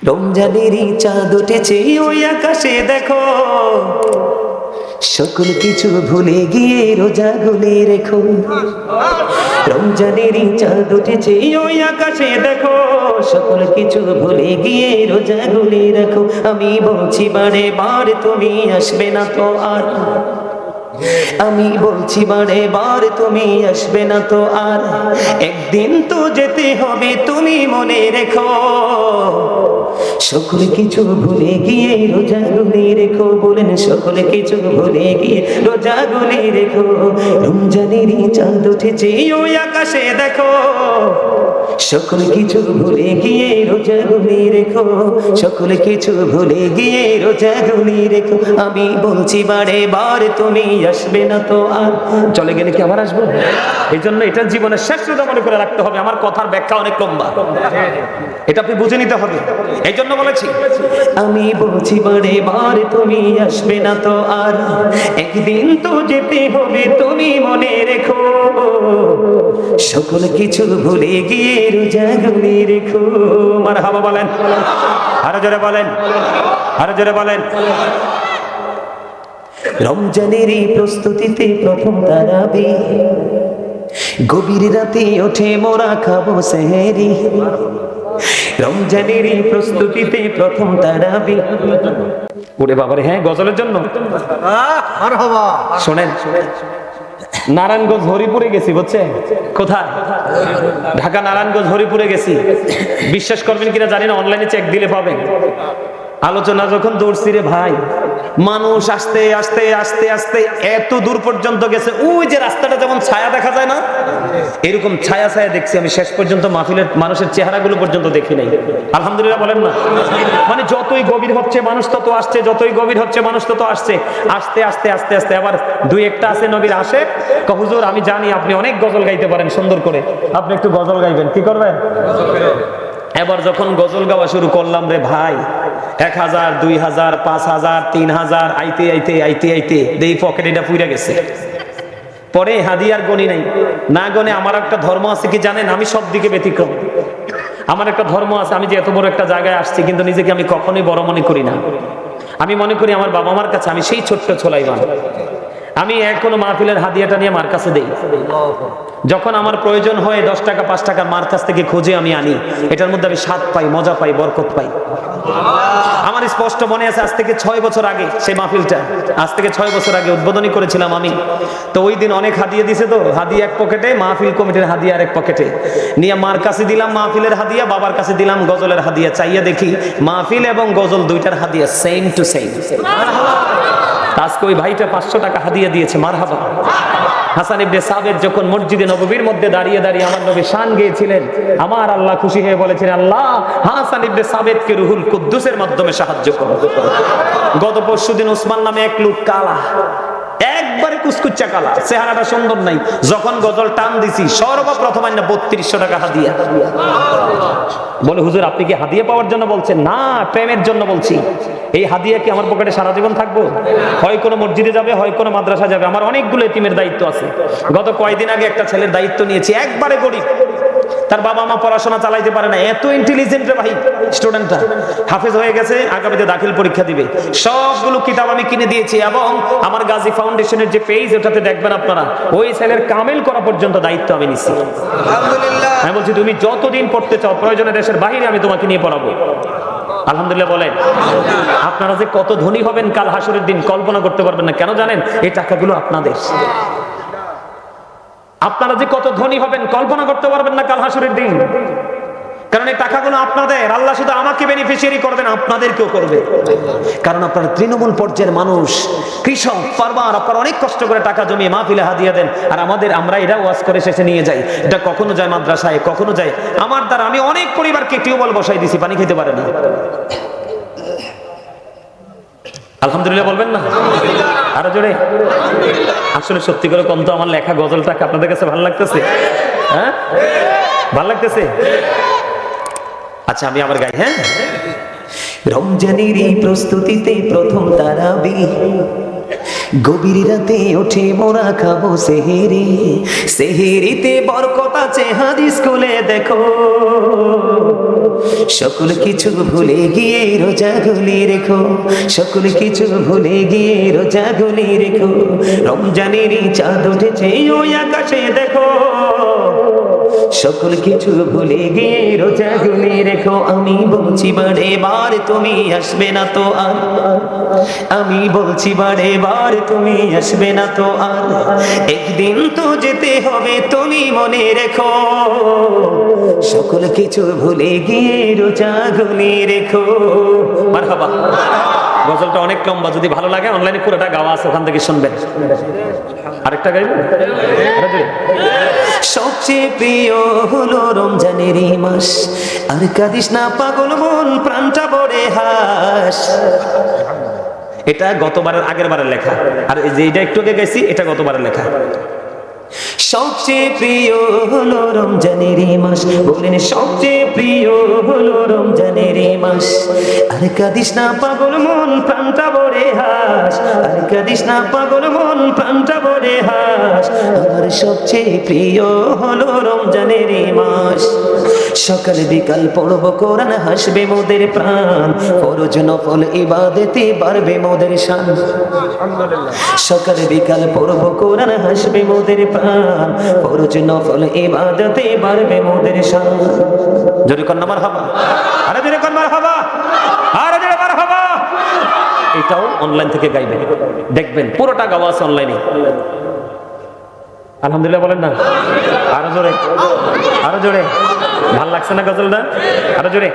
রমজানেরই চাঁদ উঠেছে ওই আকাশে দেখো, সকল কিছু ভুলে গিয়ে রোজা গুলে রেখো। রমজানেরই চাঁদ উঠেছে ওই আকাশে দেখো, সকল কিছু ভুলে গিয়ে রোজা গুলে রাখো। আমি বলছি বারে বার তুমি আসবে না তো আর, আমি বলছি বারে বার তুমি আসবে না তো আর, একদিন তো যেতে হবে তুমি মনে রেখো। সকল কিছু ভুলে গিয়ে রোজা গুলে রেখো, বলেন সকল কিছু ভুলে গিয়ে রোজা গুলে রেখো। রমজানেরই চাঁদ উঠেছে ওই আকাশে দেখো, সকল কিছু ভুলে গিয়ে রোজা গুলে রেখো, সকল কিছু ভুলে গিয়ে রোজা গুলে রেখো। আমি বলছি বারে বার তুমি আসবে না তো আর, চলে গেলে কি আবার আসবো? এই জন্য এটা জীবনের শেষ রোজা মনে করে রাখতে হবে। আমার কথার ব্যাখ্যা অনেক লম্বা, এটা আপনি বুঝে নিতে হবে। এই জন্য বলেছি আমি বলছি বারে বার তুমি আসবে না তো আর, একদিন তো যেতে হবে তুমি মনে রেখো। সকল কিছু ভুলে গিয়ে রোজা গুলে রেখো। মারহাবা বলেন, আরো জোরে বলেন, আরো জোরে বলেন। রমজানেরই প্রস্তুতিতে প্রথম তারাবি, গভীর রাতে ওঠে মোরা খাবো সেহরি। রমজানেরই প্রস্তুতিতে প্রথম তারাবি। ওরে বাবারে, হ্যাঁ গজলের জন্য শোনেন, নারায়ণগঞ্জ হরিপুরে গেছি, বুঝছেন? কোথায়? ঢাকা নারায়ণগঞ্জ হরিপুরে গেছি। বিশ্বাস করবেন কিনা জানি না, অনলাইনে চেক দিলে পাবেন। আলোচনা যখন দৌড়ছি রে ভাই, মানুষ আস্তে আস্তে আস্তে আস্তে এত দূর পর্যন্ত গেছে, ওই যে রাস্তাটা যেমন ছায়া দেখা যায় না, এরকম ছায়া ছায়া দেখছি আমি। শেষ পর্যন্ত মাহফিলের মানুষের চেহারাগুলো পর্যন্ত দেখি নাই। আলহামদুলিল্লাহ বলেন না? মানে যতই গভীর হচ্ছে মানুষ তত আসছে, যতই গভীর হচ্ছে মানুষ তত আসছে। আস্তে আস্তে আস্তে আস্তে আবার দুই একটা আছে নবীর আসে, হুজুর আমি জানি আপনি অনেক গজল গাইতে পারেন সুন্দর করে, আপনি একটু গজল গাইবেন। কি করবেন? এবার যখন গজল গাওয়া শুরু করলাম রে ভাই, 1000, 2000, 5000, 3000 আইতে আইতে আইতে আইতে দেই পকেট এটা পুইরা গেছে। পরে হাদিয়ার গণি নাই, না গনে আমার একটা ধর্ম আছে কি জানেন, আমি সব দিকে ব্যতিক্রম। আমার একটা ধর্ম আছে, আমি যে এত বড় একটা জায়গায় আসছি কিন্তু নিজেকে আমি কখনোই বড় মনে করি না। আমি মনে করি আমার বাবা মার কাছে আমি সেই ছোট্ট ছোলাইমান। আমি কোনো মাহফিলের হাদিয়াটা নিয়ে মার কাছে দেই। যখন আমার প্রয়োজন হয় 10 টাকা 5 টাকা মার কাছ থেকে খুঁজে আমি আনি, এটার মধ্যে আমি স্বাদ পাই, মজা পাই, বরকত পাই। আমার স্পষ্ট মনে আছে, আজ থেকে 6 বছর আগে সেই মাহফিলটা, আজ থেকে 6 বছর আগে উদ্বোধনী করেছিলাম আমি। তো ওই দিন অনেক হাদিয়া দিছে, তো হাদিয়া এক পকেটে, মাহফিল কমিটির হাদিয়া আরেক পকেটে নিয়ে মার কাছে দিলাম মাহফিলের হাদিয়া, বাবার কাছে দিলাম গজলের হাদিয়া। চাইয়া দেখি মাহফিল এবং গজল দুইটার হাদিয়া সেম টু সেম। আজকে ওই ভাইটা 500 টাকা হাদিয়া দিয়েছে। মারহাবা। হাসান ইবনে সাবিত যখন মসজিদে নববীর মধ্যে দাঁড়িয়ে দাঁড়িয়ে আমার নবী শান গেয়েছিলেন, আমার আল্লাহ খুশি হয়ে বলেছিলেন, আল্লাহ হাসান ইবনে সাবিতকে রুহুল কুদ্দুসের মাধ্যমে সাহায্য করো। গত পরশুদিন ওসমান নামে এক লোক, কালা, একবারে কুচকুচ্চা কালা, চেহারাটা সুন্দর নাই, যখন গজল টান দিছি সর্বপ্রথম আইনা 3200 টাকা হাদিয়া। বলে হুজুর আপনি কি হাদিয়া পাওয়ার জন্য বলছেন? না, প্রেমের জন্য বলছি। এই হাদিয়া কি আমার পকেটে সারা জীবন থাকবো? হয় কোনো মসজিদে যাবে, হয় কোনো মাদ্রাসা যাবে। আমার অনেকগুলো এতিমের দায়িত্ব আছে। গত কয়েকদিন আগে একটা ছেলের দায়িত্ব নিয়েছি, একবারে গরিব, তার বাবা মা পড়াশোনা চালাইতে পারে না, এত ইন্টেলিজেন্ট রে ভাই, স্টুডেন্টটা হাফেজ হয়ে গেছে, আগামীতে দাখিল পরীক্ষা দিবে। সবগুলো কিতাব আমি কিনে দিয়েছি এবং আমার গাজী ফাউন্ডেশনের যে পেজ, ওটাতে দেখবেন আপনারা, ওই ছেলের কামেল করা পর্যন্ত দায়িত্ব আমি নিচ্ছি। আলহামদুলিল্লাহ। আমি বলছি তুমি যতদিন পড়তে চাও, প্রয়োজনে দেশের বাইরে আমি তোমাকে নিয়ে পড়াবো। আলহামদুলিল্লাহ বলেন। আপনারা যে কত ধনী হবেন কাল হাসরের দিন কল্পনা করতে পারবেন না। কেন জানেন? এই টাকাগুলো আপনাদের। আপনারা যে কত ধনী হবেন কল্পনা করতে পারবেন না কাল হাসরের দিন, কারণ এই টাকাগুলো আপনাদের। আল্লাহ শুধু আমাকে বেনিফিশিয়ারি করবেন, আপনাদেরকেও করবে। কারণ আপনারা তৃণমূল পর্যায়ের মানুষ, কৃষক, ফার্মার, আপনারা অনেক কষ্ট করে টাকা জমিয়ে মাহফিলে হাদিয়া দেন, আর আমরা এরা ওয়াজ করে শেষে নিয়ে যাই। এটা কখনো যায় মাদ্রাসায়, কখনো যায় আমার দ্বারা। আমি অনেক পরিবারকে টিউবওয়েল বসাই দিছি, পানি খেতে পারে না। আলহামদুলিল্লাহ বলবেন না? আরো জোরে। আসলে সত্যি করে কম তো আমার লেখা গজলটাকে আপনাদের কাছে ভালো লাগতেছে? হ্যাঁ, ভালো লাগতেছে? আচ্ছা আমি আবার গাই। হ্যাঁ, রমজানেরই প্রস্তুতিতে প্রথম তারাবি, গভীর রাতে উঠে মোরা খাবো সেহেরি, সেহেরিতে বরকত আছে হাদিস খুলে দেখো। সকল কিছু ভুলে গিয়ে রোজা গুলি রেখো, সকল কিছু ভুলে গিয়ে রোজা গুলি রেখো। রমজানেরই চাঁদ উঠেছে ওই আকাশে দেখো, সকল কিছু ভুলে গিয়ে রোজা গুলি রেখো। আমি বলছি বারে বার তুমি আসবে না তো আর, আমি বলছি বারে বার তুমি আসবে না তো আর। একদিন তো যেতে হবে তুমি মনে রেখো, সকল কিছু ভুলে গিয়ে রোজা গুলি রেখো। মারহাবা। গজলটা অনেক লম্বা, যদি ভালো লাগে অনলাইনে পুরোটা গাওয়া আছে, ওখান থেকে শুনবেন। আরেকটা গাইবেন? সবচেয়ে প্রিয় হলো রমজানেরই মাস, আর কাঁদিস না পাগল মন প্রাণটা ভরে হাস। এটা গতবারের আগের বারের লেখা, আর এই যে এটা একটু আগে গেছি এটা গতবারের লেখা। সবচেয়ে প্রিয় হলো রমজানেরই মাস, বলেন সবচেয়ে প্রিয় হলো রমজানেরই মাস। আর কাঁদিস না পাগল মন প্রাণটা ভরে হাস, আর কাঁদিস না পাগল মন প্রাণটা ভরে হাস। আমার সবচেয়ে প্রিয় হলো রমজানেরই মাস। সকাল বিকাল পড়ব কোরআন, হাসবে মোদের প্রাণ, ফরজ নফল ইবাদতে বাড়বে মোদের শান। সকাল বিকাল পড়ব কোরআন, হাসবে মোদের প্রাণ, ফরজ নফল ইবাদতে বাড়বে মোদের শান। জোরে কর না মারহাবা, আরে জোরে কর মারহাবা, আরে জোরে মারহাবা। এটাও অনলাইন থেকে গাইবেন, দেখবেন পুরোটা গাওয়া আছে অনলাইনে। আলহামদুলিল্লাহ বলেন না? আরো জোরে, আরো জোরে। ভাল লাগছে না গজলটা? আরো জোরে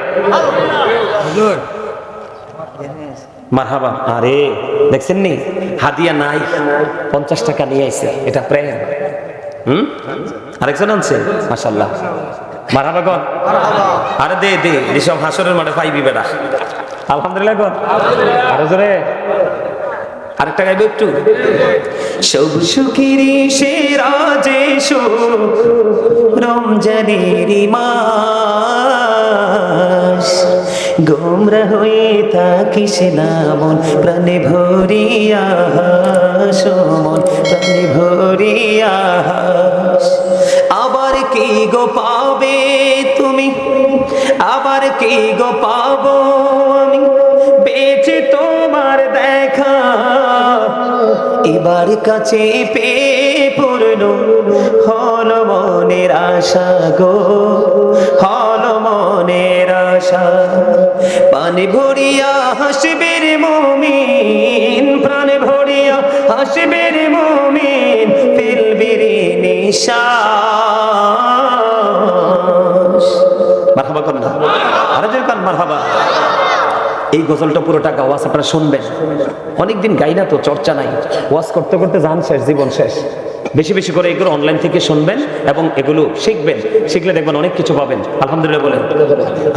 মারহাবা। আরে দেখছেন নি, হাদিয়া নাই, 50 টাকা নিয়ে আইছে, এটা প্রেম। আরেকজন আনছে, মাশাআল্লাহ। মারহাবা কর, আরে দে দে, এসব হাসরের মাঠে পাইবি বেটা। আলহামদুলিল্লাহ কর, আরো জোরে। আরেকটা গাইবে একটু। সব সুখেরই সেরা যে সুখ রমজানেরই মাস, গোমরা হয়ে থাকিস না মন প্রাণে ভরিয়া হাস, মন প্রাণে ভরিয়া হাস। আবার কি গো পাবে তুমি, আবার কি গো পাবো আমি বেঁচে তোমার দেখা। এবার কাছে পেয়ে পূর্ণ হল মনের আশা গো, হল মনের আশা। পানে ভরিয়া হাসবে রে মুমিন, প্রাণে ভরিয়া হাসবে রে মুমিন, ফেলবি রে নিঃশ্বাস। মারহাবা কর না, আরে জোরে কর মারহাবা। এই গজলটা পুরোটা গাওয়া আছে, আপনারা শুনবেন। অনেকদিন গাই না তো, চর্চা নাই, ওয়াজ করতে করতে জান শেষ, জীবন শেষ। বেশি বেশি করে এগুলো অনলাইন থেকে শুনবেন এবং এগুলো শিখবেন, শিখলে দেখবেন অনেক কিছু পাবেন। আলহামদুলিল্লাহ বলেন।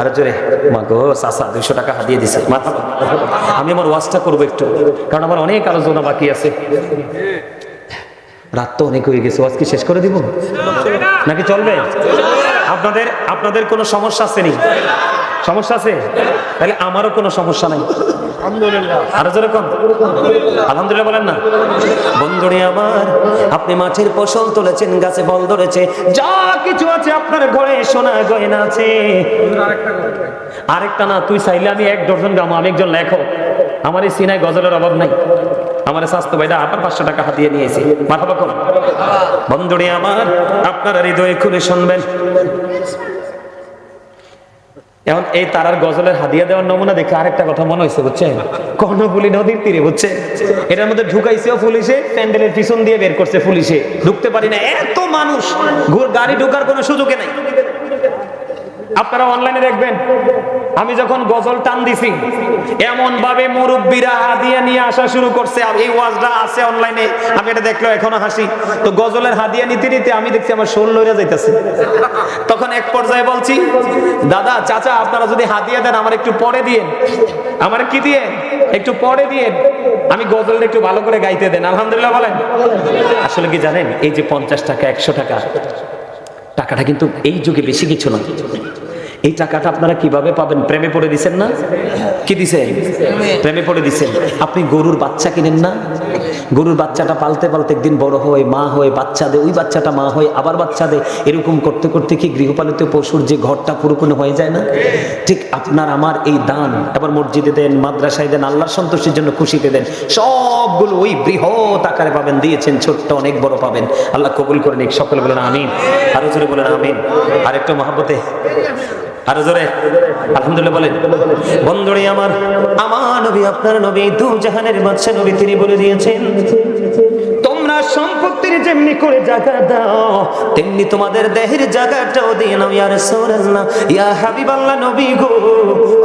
আর জোরে। মা গো, চাচা 200 টাকা হাতিয়ে দিছে। মারহাবা। আমি আমার ওয়াজটা করবো একটু, কারণ আমার অনেক আলোচনা বাকি আছে। রাত তো অনেক হয়ে গেছে, ওয়াজ কি শেষ করে দিব নাকি চলবে? আপনাদের কোনো সমস্যা আছে নি? সমস্যা আছে? তাহলে আমারও কোনো সমস্যা নাই। আরো যেরকম আলহামদুলিল্লাহ বলেন না? বন্ধুরে আমার, আপনি মাঠের ফসল তুলেছেন, গাছে ফল ধরেছে, যা কিছু আছে আপনার ঘরে সোনা গয়না আছে। আরেকটা না, তুই চাইলে আমি 1 ডজন গামো, আমি একজন লেখক, আমার এই সিনায় গজলের অভাব নাই। আমার স্বাস্থ্য ভাইরা আবার 500 টাকা হাতিয়ে নিয়েছে। মারহাবা করুন। বন্ধুরে আমার, আপনারা হৃদয়ে খুলে শুনবেন। এখন এই তারার গজলের হাদিয়া দেওয়ার নমুনা দেখে আরেকটা কথা মনে হয়েছে, বুঝছেন? কর্ণফুলী নদীর তীরে, বুঝছে, এটার মধ্যে ঢুকাইছেও পুলিশে, প্যান্ডেলের পিছন দিয়ে বের করছে পুলিশে, ঢুকতে পারি না, এত মানুষ, গাড়ি ঢুকার কোনো সুযোগে নাই। আপনারা অনলাইনে দেখবেন, আমি যখন গজল টান দিছি এমন ভাবে মুরব্বীরা হাদিয়া নিয়ে আসা শুরু করছে। এই ওয়াজটা আছে অনলাইনে, আমি এটা দেখলেও এখনো হাসি। তো গজলের হাদিয়া নিতে নিতে আমি দেখছি আমার শোল লইরা যাইতেছে। তখন এক পর্যায়ে বলছি, দাদা চাচা আপনারা যদি হাদিয়া দেন আমার একটু পরে দিয়েন, আমার কি দিয়ে একটু পরে দিয়েন, আমি গজলটা একটু ভালো করে গাইতে দেন। আলহামদুলিল্লাহ বলেন। আসলে কি জানেন, এই যে 50 টাকা 100 টাকা, টাকাটা কিন্তু এই যুগে বেশি কিছু নয়। এই টাকাটা আপনারা কিভাবে পাবেন? প্রেমে পড়ে দিছেন না? কি দিছেন? প্রেমে পড়ে দিছেন। আপনি গরুর বাচ্চা কিনেন না, গরুর বাচ্চাটা পালতে পালতে একদিন বড় হয়, মা হয়, বাচ্চা দেয়, ওই বাচ্চাটা মা হয়, আবার বাচ্চা দেয়। এরকম করতে করতে কি গৃহপালিত পশুর যে ঘরটা পুরোপুরি হয়ে যায় না? ঠিক আপনার আমার এই দান, এবার মসজিদে দেন, মাদ্রাসায় দেন, আল্লাহর সন্তোষের জন্য খুশিতে দেন, সবগুলো ওই বৃহৎ আকারে পাবেন। দিয়েছেন ছোট্ট, অনেক বড় পাবেন। আল্লাহ কবুল করে নিক। সকলে বলেন আমিন। আরো জোরে বলেন আমিন। আর একটু মহাব্বতে, আরো জোরে আলহামদুলিল্লাহ বলেন। বন্ধুরে আমার, আমার নবী, আপনার নবী, দু জাহানের বাদশা নবী, তিনি বলে দিয়েছেন, তোমরা সম্পত্তির যেমনি করে জাকাত দাও, তেমনি তোমাদের দেহের জাকাতটাও দিয়ে নাও। ইয়া রাসূলুল্লাহ, ইয়া হাবিবাল্লাহ, নবী গো,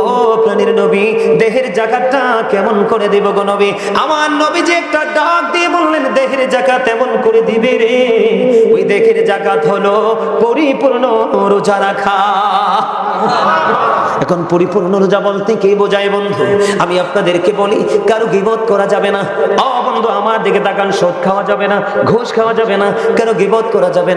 ও প্রাণের নবী, দেহের জাকাতটা কেমন করে দেব গো নবী? আমার নবী যে একটা ডাক দিয়ে বললেন, দেহের জাকাত এমন করে দিবে রে, ওই দেহের জাকাত হলো পরিপূর্ণ রোজা রাখা। এখন পরিপূর্ণ রোজা বলতে কে বোঝায় বন্ধু? আমি আপনাদেরকে বলি, কারো গীবত করা যাবে না। ও বন্ধু, আমার দিকে তাকান, সুদ খাওয়া যাবে না, ঘুষ খাওয়া যাবে না, কারো গীবত করা যাবে না।